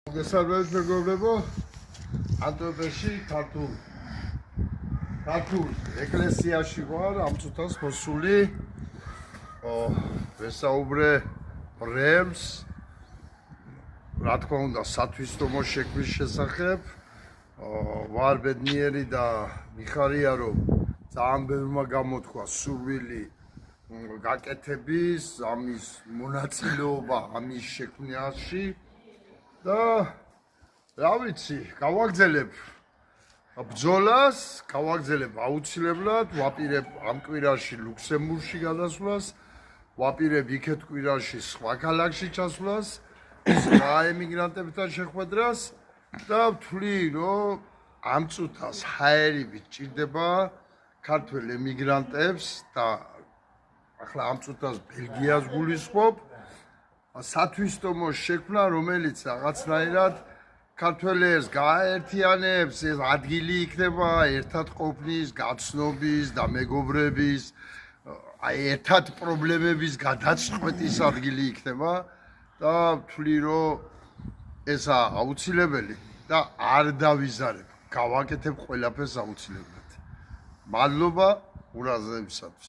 მოგესალმებით მეგობრებო, ანტვერპენში ქართულ ეკლესიაში ვარ, ამ წუთას მოსული. ვესაუბრე რემს, რა თქმა უნდა, სათვისტომოს შექმნის შესახებ. ვარ ბედნიერი და მიხარია, რომ ძალიან ბევრმა გამოთქვა სურვილი გაკეთების, ამის მონაწილეობა ამის შექმნაში. და რა ვიცი, გავაგზელებ ბრძოლას, გავაგზელებ აუცილებლად, ვაპირებ ამ კვირაში ლუქსემბურგში გადასვლას, ვაპირებ იქეთ კვირაში სხვა ქალაქში ჩასვლას, სხვა ემიგრანტებთან შეხვედრას და ვთვლი, რომ ამ წუთას ჰაერივით ჭირდება ქართველ ემიგრანტებს და ახლა ამ წუთას ბელგიას გულისხმობ. სათვისტომოს შექმნა, რომელიც რაღაცნაირად ქართველებს გააერთიანებს, ეს ადგილი იქნება ერთად ყოფნის, გაცნობის და მეგობრების, ერთად პრობლემების გადაწყვეტის ადგილი იქნება და ვთვლი, რომ ესა აუცილებელი და არ დავიზარებ, გავაკეთებ ყველაფერს აუცილებლად. მადლობა ყურადღებისათვის.